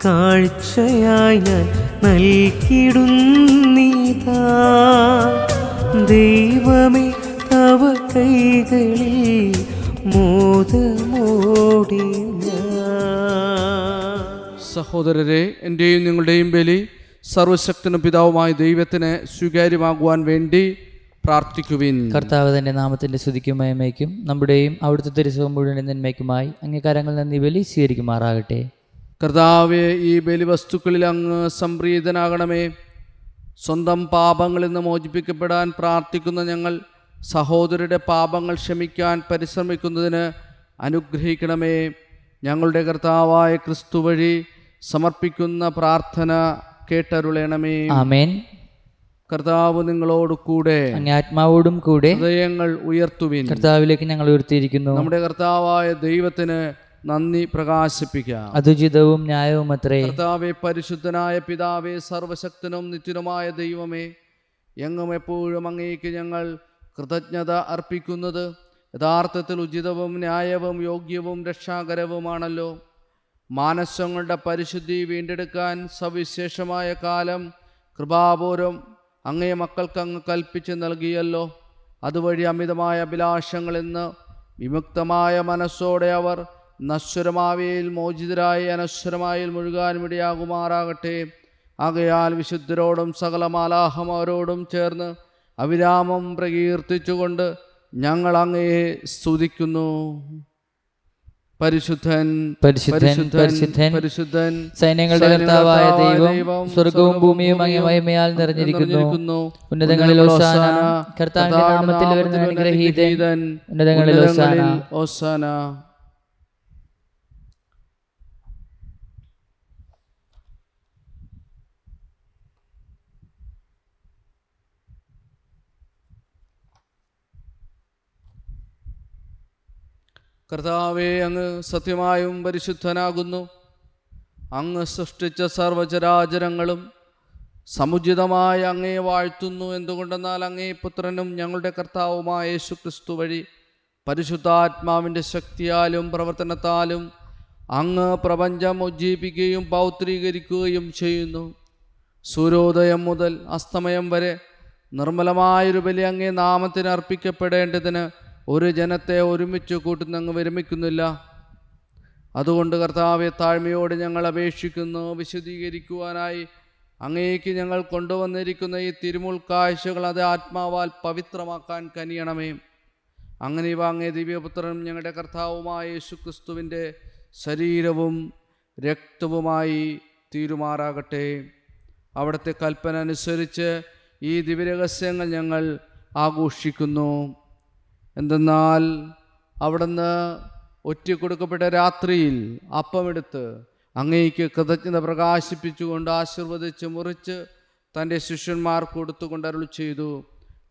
കാഴ്ചയായി ഞാൻ നൽകിടുന്നിതാ. ദൈവമേ തവ കൈകളിൽ മോദമോടെ ഞാൻ. സഹോദരരെ, എൻ്റെയും നിങ്ങളുടെയും ബലി സർവശക്തനും പിതാവുമായ ദൈവത്തിന് സ്വീകാര്യമാകുവാൻ വേണ്ടി പ്രാർത്ഥിക്കുവിൻ. കർത്താവ് തന്റെ നാമത്തിന്റെ സ്തുതിക്കും മഹിമയ്ക്കും നമ്മുടെയും അവിടുത്തെ തിരുസഭ മുഴുവൻ നന്മയ്ക്കുമായി അംഗീകാരങ്ങൾ നന്ദി ബലി സ്വീകരിക്കുമാറാകട്ടെ. കർത്താവെ, ഈ ബലി വസ്തുക്കളിൽ അങ്ങ് സംപ്രീതനാകണമേ. സ്വന്തം പാപങ്ങളിൽ നിന്ന് മോചിപ്പിക്കപ്പെടാൻ പ്രാർത്ഥിക്കുന്ന ഞങ്ങൾ സഹോദരരുടെ പാപങ്ങൾ ക്ഷമിക്കാൻ പരിശ്രമിക്കുന്നതിന് അനുഗ്രഹിക്കണമേ. ഞങ്ങളുടെ കർത്താവായ ക്രിസ്തു വഴി സമർപ്പിക്കുന്ന പ്രാർത്ഥന കേട്ടരുളണമേ. ആമേൻ. കർത്താവ് നിങ്ങളോട് കൂടെ, അങ്ങേ ആത്മാവോടും കൂടെ. ഹൃദയങ്ങൾ ഉയർത്തുവിൻ. കർത്താവിലേക്ക് ഞങ്ങൾ ഉയർത്തിയിരിക്കുന്നു. നമ്മുടെ കർത്താവായ ദൈവത്തിന് നന്ദി പ്രകാശിപ്പിക്കാം. അതുചിതവും ന്യായവും അത്രേ. കർത്താവേ, പരിശുദ്ധനായ പിതാവേ, സർവശക്തനും നിത്യനുമായ ദൈവമേ, എങ്ങും എപ്പോഴും അങ്ങേക്ക് ഞങ്ങൾ കൃതജ്ഞത അർപ്പിക്കുന്നത് യഥാർത്ഥത്തിൽ ഉചിതവും ന്യായവും യോഗ്യവും രക്ഷാകരവുമാണല്ലോ. മാനസങ്ങളുടെ പരിശുദ്ധി വീണ്ടെടുക്കാൻ സവിശേഷമായ കാലം കൃപാപൂർവം അങ്ങേ മക്കൾക്ക് അങ്ങ് കൽപ്പിച്ച് നൽകിയല്ലോ. അതുവഴി അമിതമായ അഭിലാഷങ്ങളിൽ നിന്ന് വിമുക്തമായ മനസ്സോടെ അവർ നശ്വരമാവയിൽ മോചിതരായി അനശ്വരമായിൽ മുഴുകാൻ ഇടയാകുമാറാകട്ടെ. ആകയാൽ വിശുദ്ധരോടും സകല മാലാഹമാരോടും ചേർന്ന് അവിരാമം പ്രകീർത്തിച്ചുകൊണ്ട് ഞങ്ങൾ അങ്ങയെ സ്തുതിക്കുന്നു. പരിശുദ്ധൻ, പരിശുദ്ധൻ, പരിശുദ്ധൻ, പരിശുദ്ധൻ, സൈന്യങ്ങളുടെ കർത്താവായ ദൈവം, സ്വർഗവും ഭൂമിയും അങ്ങേ മഹിമയാൽ നിറഞ്ഞിരിക്കുന്നു. ഉന്നതങ്ങളിൽ ഹോസാന. കർത്താവിന്റെ നാമത്തിൽ വരുന്ന അനുഗ്രഹീതൻ. ഉന്നതങ്ങളിൽ ഹോസാന. കർത്താവേ, അങ്ങ് സത്യമായും പരിശുദ്ധനാകുന്നു. അങ്ങ് സൃഷ്ടിച്ച സർവചരാചരങ്ങളും സമുചിതമായി അങ്ങേ വാഴ്ത്തുന്നു. എന്തുകൊണ്ടെന്നാൽ അങ്ങേ പുത്രനും ഞങ്ങളുടെ കർത്താവുമായ യേശു ക്രിസ്തു വഴി പരിശുദ്ധാത്മാവിൻ്റെ ശക്തിയാലും പ്രവർത്തനത്താലും അങ്ങ് പ്രപഞ്ചം ഉജ്ജീവിക്കുകയും പൗത്രീകരിക്കുകയും ചെയ്യുന്നു. സൂര്യോദയം മുതൽ അസ്തമയം വരെ നിർമ്മലമായൊരു ബലി അങ്ങേ നാമത്തിന് അർപ്പിക്കപ്പെടേണ്ടതിന് ഒരു ജനത്തെ ഒരുമിച്ച് കൂട്ടുന്നങ്ങ് വിരമിക്കുന്നില്ല. അതുകൊണ്ട് കർത്താവെ, താഴ്മയോട് ഞങ്ങൾ അപേക്ഷിക്കുന്നു. വിശദീകരിക്കുവാനായി അങ്ങേക്ക് ഞങ്ങൾ കൊണ്ടുവന്നിരിക്കുന്ന ഈ തിരുമുൾ കാഴ്ചകൾ അത് ആത്മാവാൽ പവിത്രമാക്കാൻ കനിയണമേ. അങ്ങനെ ഇവ അങ്ങേ ദിവ്യപുത്രനും ഞങ്ങളുടെ കർത്താവുമായ യേശു ക്രിസ്തുവിൻ്റെ ശരീരവും രക്തവുമായി തീരുമാറാകട്ടെ. അവിടുത്തെ കൽപ്പന അനുസരിച്ച് ഈ ദിവ്യരഹസ്യങ്ങൾ ഞങ്ങൾ ആഘോഷിക്കുന്നു. എന്തെന്നാൽ അവിടുന്ന് ഒറ്റിക്കൊടുക്കപ്പെട്ട രാത്രിയിൽ അപ്പമെടുത്ത് അങ്ങേക്ക് കൃതജ്ഞത പ്രകാശിപ്പിച്ചുകൊണ്ട് ആശീർവദിച്ച് മുറിച്ച് തൻ്റെ ശിഷ്യന്മാർക്ക് കൊടുത്തുകൊണ്ട് അരുളി ചെയ്തു,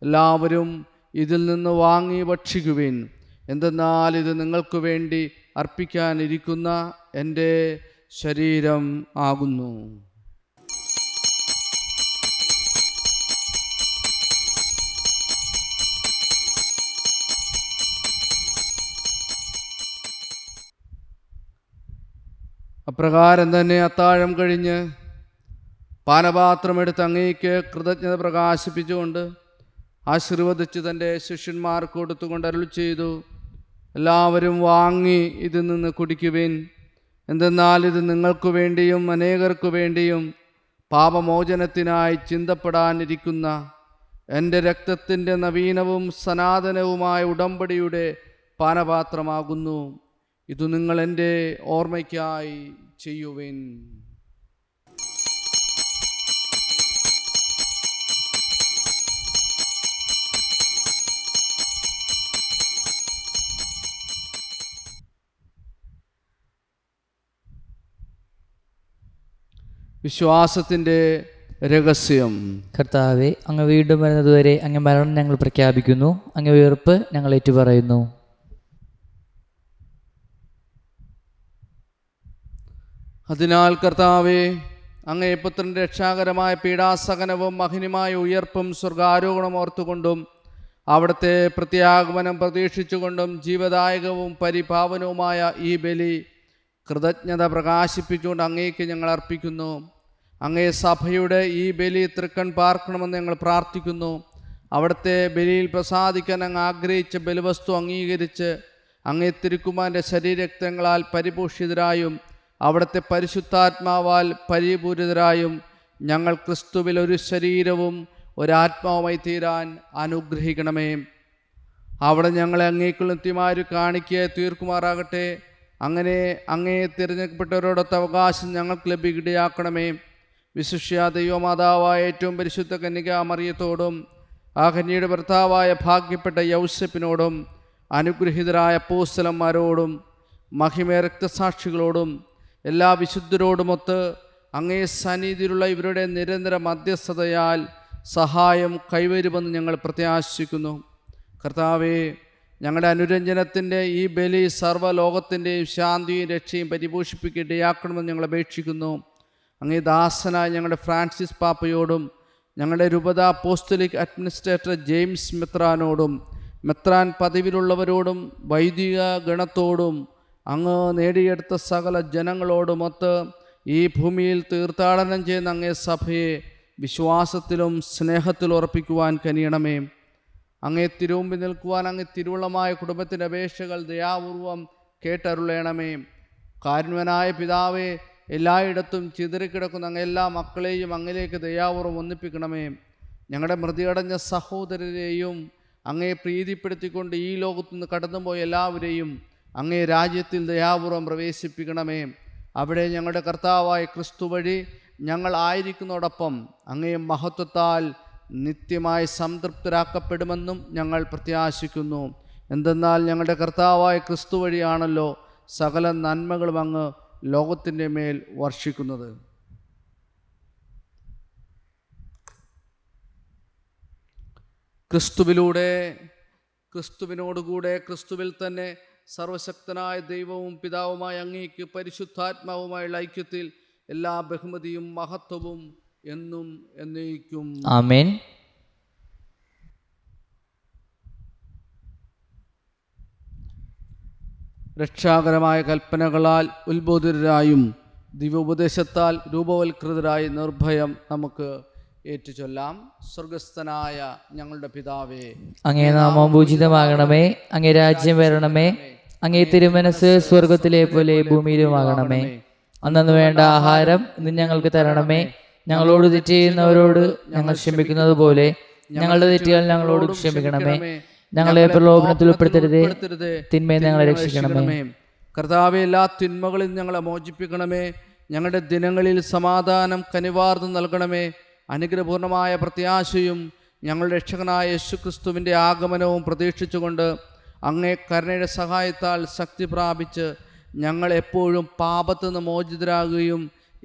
എല്ലാവരും ഇതിൽ നിന്ന് വാങ്ങി ഭക്ഷിക്കുവിൻ. എന്തെന്നാൽ ഇത് നിങ്ങൾക്ക് വേണ്ടി അർപ്പിക്കാനിരിക്കുന്ന എൻ്റെ ശരീരം ആകുന്നു. അപ്രകാരം തന്നെ അത്താഴം കഴിഞ്ഞ് പാനപാത്രമെടുത്ത് അങ്ങേക്ക് കൃതജ്ഞത പ്രകാശിപ്പിച്ചുകൊണ്ട് ആശീർവദിച്ച് തൻ്റെ ശിഷ്യന്മാർക്ക് കൊടുത്തുകൊണ്ട് അരുളി ചെയ്തു, എല്ലാവരും വാങ്ങി ഇതിൽ നിന്ന് കുടിക്കുവിൻ. എന്തെന്നാൽ ഇത് നിങ്ങൾക്ക് വേണ്ടിയും അനേകർക്കു വേണ്ടിയും പാപമോചനത്തിനായി ചിന്തപ്പെടാനിരിക്കുന്ന എൻ്റെ രക്തത്തിൻ്റെ നവീനവും സനാതനവുമായ ഉടമ്പടിയുടെ പാനപാത്രമാകുന്നു. ഇത് നിങ്ങൾ എൻ്റെ ഓർമ്മയ്ക്കായി ചെയ്യുവിൻ. വിശ്വാസത്തിൻ്റെ രഹസ്യം. കർത്താവെ, അങ്ങ് വീണ്ടും വരുന്നതുവരെ അങ്ങ് മരണം ഞങ്ങൾ പ്രഖ്യാപിക്കുന്നു, അങ്ങ് ഉയർപ്പ് ഞങ്ങൾ ഏറ്റുപറയുന്നു. അതിനാൽ കർത്താവെ, അങ്ങേ പുത്രൻ്റെ രക്ഷാകരമായ പീഡാസഹനവും മഹിനിമായ ഉയർപ്പും സ്വർഗാരോഹണം ഓർത്തുകൊണ്ടും അവിടുത്തെ പ്രത്യാഗമനം പ്രതീക്ഷിച്ചുകൊണ്ടും ജീവദായകവും പരിപാവനവുമായ ഈ ബലി കൃതജ്ഞത പ്രകാശിപ്പിച്ചുകൊണ്ട് അങ്ങേക്ക് ഞങ്ങൾ അർപ്പിക്കുന്നു. അങ്ങേ സഭയുടെ ഈ ബലി തൃക്കൺ പാർക്കണമെന്ന് ഞങ്ങൾ പ്രാർത്ഥിക്കുന്നു. അവിടുത്തെ ബലിയിൽ പ്രസാദിക്കാൻ അങ്ങ് ആഗ്രഹിച്ച ബലിവസ്തു അംഗീകരിച്ച് അങ്ങേ തിരുക്കുമാരൻ്റെ ശരീരരക്തങ്ങളാൽ പരിപോഷിതരായും അവിടുത്തെ പരിശുദ്ധാത്മാവാൽ പരിപൂരിതരായും ഞങ്ങൾ ക്രിസ്തുവിൽ ഒരു ശരീരവും ഒരാത്മാവുമായി തീരാൻ അനുഗ്രഹിക്കണമേ. അവിടെ ഞങ്ങളെ അങ്ങേക്കുള്ള നിത്യമായൊരു കാണിക്കയെ തീർക്കുമാറാകട്ടെ. അങ്ങനെ അങ്ങേ തിരഞ്ഞെടുക്കപ്പെട്ടവരോടൊത്ത അവകാശം ഞങ്ങൾക്ക് ലഭിക്കുകയാക്കണമേ. വിശിഷ്യ ദൈവമാതാവായ ഏറ്റവും പരിശുദ്ധ കന്യകാ മറിയത്തോടും ആ കന്യയുടെ ഭർത്താവായ ഭാഗ്യപ്പെട്ട യൗസേപ്പിനോടും അനുഗ്രഹീതരായ അപ്പോസ്തലന്മാരോടും മഹിമ രക്തസാക്ഷികളോടും എല്ലാ വിശുദ്ധരോടുമൊത്ത് അങ്ങേ സന്നിധിയിലുള്ള ഇവരുടെ നിരന്തര മധ്യസ്ഥതയാൽ സഹായം കൈവരുമെന്ന് ഞങ്ങൾ പ്രത്യാശിക്കുന്നു. കർത്താവേ, ഞങ്ങളുടെ അനുരഞ്ജനത്തിൻ്റെ ഈ ബലി സർവ്വലോകത്തിൻ്റെയും ശാന്തിയും രക്ഷയും പരിപോഷിപ്പിക്കുകയാക്കണമെന്ന് ഞങ്ങൾ അപേക്ഷിക്കുന്നു. അങ്ങേ ദാസനായ ഞങ്ങളുടെ ഫ്രാൻസിസ് പാപ്പയോടും ഞങ്ങളുടെ രൂപത അപ്പോസ്തലിക് അഡ്മിനിസ്ട്രേറ്റർ ജെയിംസ് മെത്രാനോടും മെത്രാൻ പദവിയിലുള്ളവരോടും വൈദിക ഗണത്തോടും അങ്ങ് നേടിയെടുത്ത സകല ജനങ്ങളോടുമൊത്ത് ഈ ഭൂമിയിൽ തീർത്ഥാടനം ചെയ്യുന്ന അങ്ങേ സഭയെ വിശ്വാസത്തിലും സ്നേഹത്തിലും ഉറപ്പിക്കുവാൻ കനിയണമേ. അങ്ങേ തിരുമുമ്പിൽ നിൽക്കുവാൻ അങ്ങ് തിരുവുള്ളമായ കുടുംബത്തിൻ്റെ അപേക്ഷകൾ ദയാപൂർവം കേട്ടരുളയണമേ. കാരുണ്യനായ പിതാവേ, എല്ലായിടത്തും ചിതറിക്കിടക്കുന്ന അങ്ങ് എല്ലാ മക്കളെയും അങ്ങിലേക്ക് ദയാപൂർവം ഒന്നിപ്പിക്കണമേ. ഞങ്ങളുടെ മൃതിയടഞ്ഞ സഹോദരരെയും അങ്ങേ പ്രീതിപ്പെടുത്തിക്കൊണ്ട് ഈ ലോകത്തുനിന്ന് കടന്നുപോയ എല്ലാവരെയും അങ്ങേ രാജ്യത്തിൽ ദയാപൂർവം പ്രവേശിപ്പിക്കണമേ. അവിടെ ഞങ്ങളുടെ കർത്താവായ ക്രിസ്തു വഴി ഞങ്ങൾ ആയിരിക്കുന്നതോടൊപ്പം അങ്ങേ മഹത്വത്താൽ നിത്യമായി സംതൃപ്തരാക്കപ്പെടുമെന്നും ഞങ്ങൾ പ്രത്യാശിക്കുന്നു. എന്തെന്നാൽ ഞങ്ങളുടെ കർത്താവായ ക്രിസ്തു വഴിയാണല്ലോ സകല നന്മകളും അങ്ങ് ലോകത്തിൻ്റെ മേൽ വർഷിക്കുന്നത്. ക്രിസ്തുവിലൂടെ, ക്രിസ്തുവിനോടുകൂടെ, ക്രിസ്തുവിൽ തന്നെ സർവശക്തനായ ദൈവവും പിതാവുമായ അങ്ങേക്ക് പരിശുദ്ധാത്മാവുമായുള്ള ഐക്യത്തിൽ എല്ലാ ബഹുമതിയും മഹത്വവും എന്നും എന്നേക്കും ആമേൻ. രക്ഷാകരമായ കൽപ്പനകളാൽ ഉത്ബോധിതരായും ദിവ്യോപദേശത്താൽ രൂപവൽകൃതരായി നിർഭയം നമുക്ക് ഏറ്റുചൊല്ലാം. സ്വർഗസ്ഥനായ ഞങ്ങളുടെ പിതാവേ, അങ്ങേ നാമം പൂജിതമാകണമേ. അങ്ങേ രാജ്യം വരണമേ. അങ്ങേ തിരുമനസ് സ്വർഗത്തിലെ പോലെ ഭൂമിയിലുമാകണമേ. അന്നു വേണ്ട ആഹാരം ഇന്ന് ഞങ്ങൾക്ക് തരണമേ. ഞങ്ങളോട് തെറ്റ് ചെയ്യുന്നവരോട് ഞങ്ങൾ ക്ഷമിക്കുന്നത് പോലെ ഞങ്ങളുടെ തെറ്റുകൾ ഞങ്ങളോട് ക്ഷമിക്കണമേ. ഞങ്ങളെ പ്രലോഭനത്തിൽ ഉൾപ്പെടുത്തരുതേ, തിന്മയെ ഞങ്ങളെ രക്ഷിക്കണമേ. കർത്താവെ, എല്ലാ തിന്മകളിൽ ഞങ്ങളെ മോചിപ്പിക്കണമേ. ഞങ്ങളുടെ ദിനങ്ങളിൽ സമാധാനം കനിവാർന്നു നൽകണമേ. അനുഗ്രഹപൂർണമായ പ്രത്യാശയും ഞങ്ങളുടെ രക്ഷകനായ യേശുക്രിസ്തുവിൻ്റെ ആഗമനവും പ്രതീക്ഷിച്ചുകൊണ്ട് അങ്ങേ കരുണയുടെ സഹായത്താൽ ശക്തി പ്രാപിച്ച് ഞങ്ങൾ എപ്പോഴും പാപത്തു നിന്ന് മോചിതരാകുകയും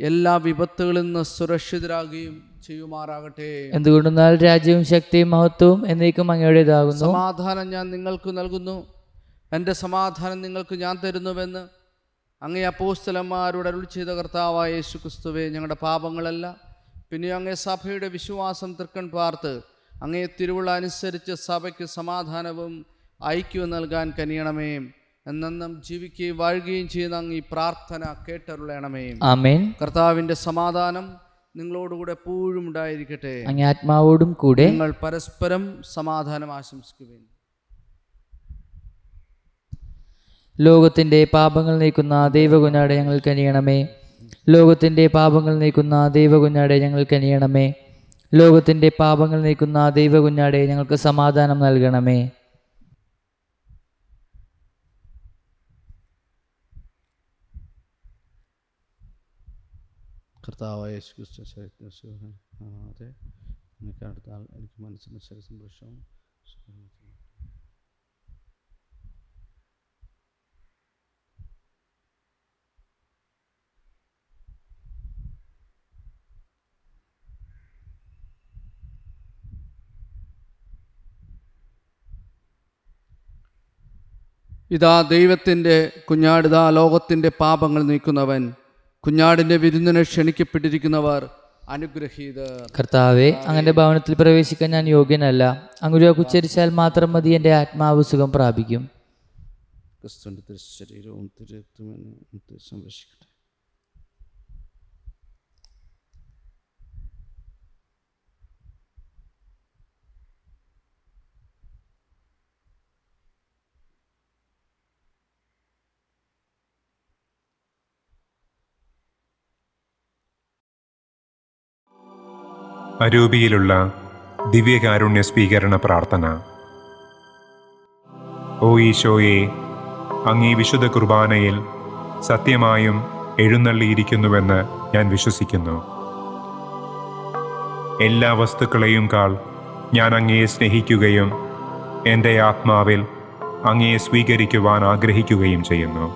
എല്ലാ വിപത്തുകളിൽ നിന്ന് സുരക്ഷിതരാകുകയും ചെയ്യുമാറാകട്ടെ. എന്തുകൊണ്ടെന്നാൽ രാജ്യവും ശക്തിയും മഹത്വവും എന്നേക്കും അങ്ങയുടേതാകുന്നു. സമാധാനം ഞാൻ നിങ്ങൾക്ക് നൽകുന്നു, എൻ്റെ സമാധാനം നിങ്ങൾക്ക് ഞാൻ തരുന്നുവെന്ന് അങ്ങേ അപ്പോസ്തലന്മാരോട് അരുളി ചെയ്ത കർത്താവായ യേശുക്രിസ്തുവേ, ഞങ്ങളുടെ പാപങ്ങളല്ല പിന്നെ അങ്ങേ സഭയുടെ വിശ്വാസം തൃക്കൺ പാർത്ത് അങ്ങേ തിരുവുള്ള അനുസരിച്ച് സഭയ്ക്ക് സമാധാനവും ഐക്യവും നൽകാൻ കനിയണമേ. എന്നെന്നും ജീവിക്കുകയും വാഴുകയും ചെയ്യുന്ന അങ്ങ് ഈ പ്രാർത്ഥന കേട്ടരുളയണമേ. ആമേൻ. കർത്താവിൻ്റെ സമാധാനം നിങ്ങളോടുകൂടെ എപ്പോഴും ഉണ്ടായിരിക്കട്ടെ. അങ്ങേ ആത്മാവോടും കൂടെ. നിങ്ങൾ പരസ്പരം സമാധാനം ആശംസിക്കുവിൻ. ലോകത്തിന്റെ പാപങ്ങൾ നീക്കുന്ന ദൈവകുഞ്ഞാടെ ഞങ്ങൾ കനിയണമേ. ലോകത്തിന്റെ പാപങ്ങൾ നീക്കുന്ന ദൈവകുഞ്ഞാടെ ഞങ്ങൾ കനിയണമേ. ലോകത്തിന്റെ പാപങ്ങൾ നീക്കുന്ന ദൈവകുഞ്ഞാടെ ഞങ്ങൾക്ക് സമാധാനം നൽകണമേ. കർത്താവായ യേശു ക്രിസ്തു അതെ നിങ്ങൾക്ക് അടുത്താൽ എനിക്ക് മനസ്സിന് ചെറിയ സന്തോഷവും ഇതാ ദൈവത്തിൻ്റെ കുഞ്ഞാട്, ഇതാ ലോകത്തിൻ്റെ പാപങ്ങൾ നീക്കുന്നവൻ. കുഞ്ഞാടിൻ്റെ വിരുന്നിനെ ക്ഷണിക്കപ്പെട്ടിരിക്കുന്നവർ അനുഗ്രഹീതർ. കർത്താവെ, അങ്ങയുടെ ഭവനത്തിൽ പ്രവേശിക്കാൻ ഞാൻ യോഗ്യനല്ല. അങ്ങ് ഉച്ചരിച്ചാൽ മാത്രം മതി, എൻ്റെ ആത്മാവ് സുഖം പ്രാപിക്കും. ക്രിസ്തുവിൻ്റെ തിരുശരീരവും തിരുരക്തവും സംരക്ഷിക്കട്ടെ. അരൂപിയിലുള്ള ദിവ്യകാരുണ്യ സ്വീകരണ പ്രാർത്ഥന. ഓ ഈശോയെ, അങ്ങീ വിശുദ്ധ കുർബാനയിൽ സത്യമായും എഴുന്നള്ളിയിരിക്കുന്നുവെന്ന് ഞാൻ വിശ്വസിക്കുന്നു. എല്ലാ വസ്തുക്കളെയും കാൾ ഞാൻ അങ്ങയെ സ്നേഹിക്കുകയും എൻ്റെ ആത്മാവിൽ അങ്ങയെ സ്വീകരിക്കുവാൻ ആഗ്രഹിക്കുകയും ചെയ്യുന്നു.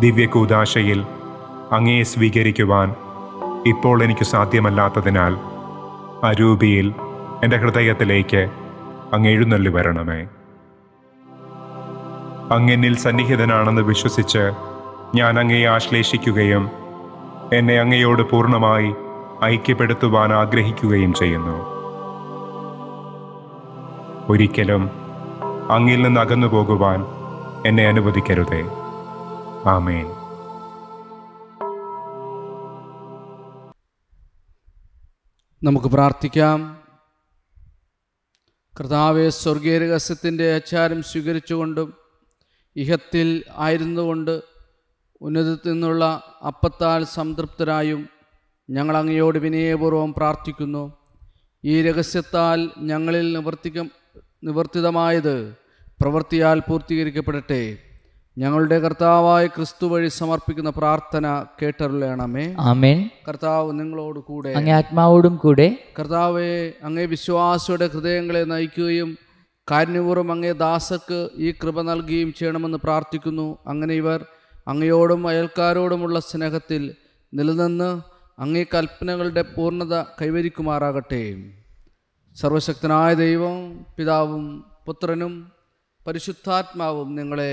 ദിവ്യകൂദാശയിൽ അങ്ങയെ സ്വീകരിക്കുവാൻ ഇപ്പോൾ എനിക്ക് സാധ്യമല്ലാത്തതിനാൽ അരൂപിയിൽ എൻ്റെ ഹൃദയത്തിലേക്ക് അങ്ങ് എഴുന്നള്ളി വരണമേ. അങ്ങെന്നിൽ സന്നിഹിതനാണെന്ന് വിശ്വസിച്ച് ഞാൻ അങ്ങയെ ആശ്ലേഷിക്കുകയും എന്നെ അങ്ങയോട് പൂർണ്ണമായി ഐക്യപ്പെടുത്തുവാൻ ആഗ്രഹിക്കുകയും ചെയ്യുന്നു. ഒരിക്കലും അങ്ങിൽ നിന്ന് അകന്നു പോകുവാൻ എന്നെ അനുവദിക്കരുതേ. ആമേൻ. നമുക്ക് പ്രാർത്ഥിക്കാം. കർത്താവെ, സ്വർഗീയ രഹസ്യത്തിൻ്റെ ആചാരം സ്വീകരിച്ചുകൊണ്ടും ഇഹത്തിൽ ആയിരുന്നുകൊണ്ട് ഉന്നതത്തിൽ നിന്നുള്ള അപ്പത്താൽ സംതൃപ്തരായും ഞങ്ങൾ അങ്ങയോട് വിനയപൂർവ്വം പ്രാർത്ഥിക്കുന്നു. ഈ രഹസ്യത്താൽ ഞങ്ങളിൽ നിവർത്തിതമായത് പ്രവൃത്തിയാൽ പൂർത്തീകരിക്കപ്പെടട്ടെ. ഞങ്ങളുടെ കർത്താവായ ക്രിസ്തു വഴി സമർപ്പിക്കുന്ന പ്രാർത്ഥന കേട്ടരുളണമേ. ആമേൻ. കർത്താവ് നിങ്ങളോട് കൂടെ, അങ്ങേ ആത്മാവോടും കൂടെ. കർത്താവെ, അങ്ങേ വിശ്വാസിയുടെ ഹൃദയങ്ങളെ നയിക്കുകയും കാരുണ്യപൂർവ്വം അങ്ങേ ദാസർക്ക് ഈ കൃപ നൽകുകയും ചെയ്യണമെന്ന് പ്രാർത്ഥിക്കുന്നു. അങ്ങനെ ഇവർ അങ്ങയോടും അയൽക്കാരോടുമുള്ള സ്നേഹത്തിൽ നിലനിന്ന് അങ്ങേ കൽപ്പനകളുടെ പൂർണ്ണത കൈവരിക്കുമാറാകട്ടെ. സർവശക്തനായ ദൈവം, പിതാവും പുത്രനും പരിശുദ്ധാത്മാവും നിങ്ങളെ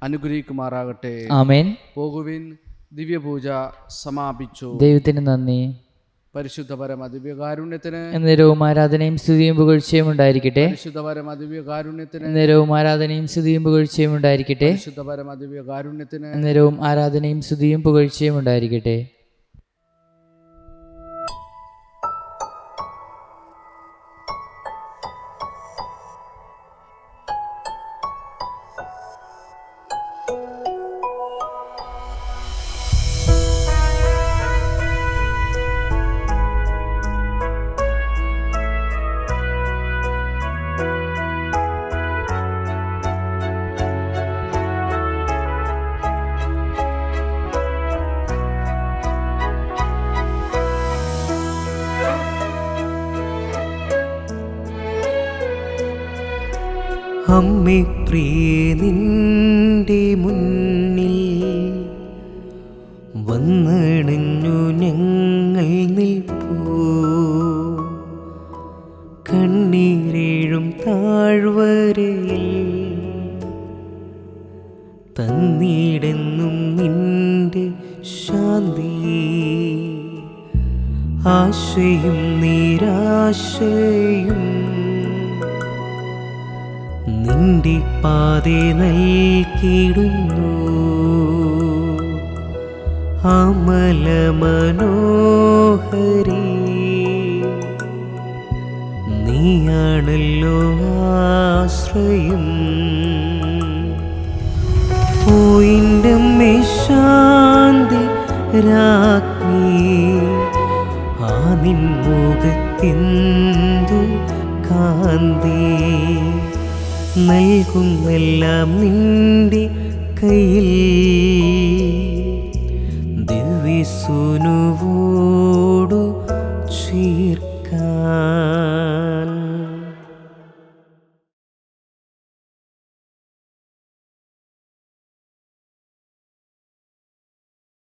അനുഗ്രഹിക്കുമാറാകട്ടെ. ആമേൻ. പോകുവിൻ. ദിവ്യപൂജ സമാപിച്ചു. ദൈവത്തിന് നന്ദി. പരിശുദ്ധ പരമ ദിവ്യകാരുണ്യത്തിന് എന്നേരവും ആരാധനയും സ്തുതിയും പുകഴ്ചയും ഉണ്ടായിരിക്കട്ടെ. പരിശുദ്ധ പരമ ദിവ്യകാരുണ്യത്തിന് എന്നേരവും ആരാധനയും സ്തുതിയും പുകഴ്ചയും ഉണ്ടായിരിക്കട്ടെ. പരിശുദ്ധ പരമ ദിവ്യകാരുണ്യത്തിന് എന്നേരവും ആരാധനയും സ്തുതിയും പുകഴ്ചയും ഉണ്ടായിരിക്കട്ടെ. അമ്മേ പ്രിയേ, നിന്റെ മുന്നിൽ വന്നണഞ്ഞു ഞങ്ങൾ നിൽപ്പൂ. കണ്ണീരേഴും താഴ്വരയിൽ തന്നിടുന്നും നിന്റെ ശാന്തി. ആശയും നിരാശയും നിന്റെ പാതേ നൽകിടുന്നു. അമല മനോഹരി നീയാണല്ലോ ആശ്രയം. ഓയിൻ്റെ ശാന്തി രാജ്ഞി ആ നിൻമുഖത്തിന്തു കാന്തി നൽകുന്നെല്ലാം നിന്റെ കയ്യിൽ ദിവ്യസുനുവോടു ചേർക്കാൻ.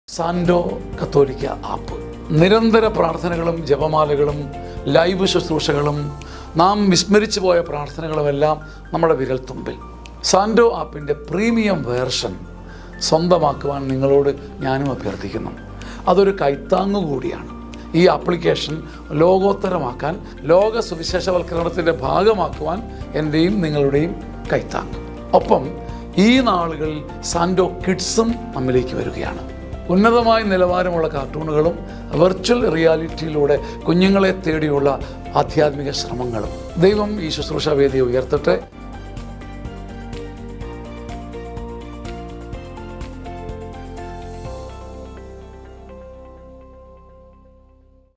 സാൻഡോ കത്തോലിക്ക ആപ്പ് നിരന്തര പ്രാർത്ഥനകളും ജപമാലകളും ലൈവ് ശുശ്രൂഷകളും നാം വിസ്മരിച്ചു പോയ പ്രാർത്ഥനകളുമെല്ലാം നമ്മുടെ വിരൽത്തുമ്പിൽ. സാൻഡോ ആപ്പിൻ്റെ പ്രീമിയം വേർഷൻ സ്വന്തമാക്കുവാൻ നിങ്ങളോട് ഞാനും അഭ്യർത്ഥിക്കുന്നു. അതൊരു കൈത്താങ്ങു കൂടിയാണ്. ഈ ആപ്ലിക്കേഷൻ ലോകോത്തരമാക്കാൻ, ലോക സുവിശേഷവൽക്കരണത്തിൻ്റെ ഭാഗമാക്കുവാൻ എൻ്റെയും നിങ്ങളുടെയും കൈത്താങ്ങ്. ഒപ്പം ഈ നാളുകളിൽ സാൻഡോ കിഡ്സും നമ്മിലേക്ക് വരികയാണ്. ഉന്നതമായ നിലവാരമുള്ള കാർട്ടൂണുകളും വെർച്വൽ റിയാലിറ്റിയിലൂടെ കുഞ്ഞുങ്ങളെ തേടിയുള്ള ആധ്യാത്മിക ശ്രമങ്ങളും. ദൈവം ഈ ശുശ്രൂഷ വേദിയെ ഉയർത്തട്ടെ.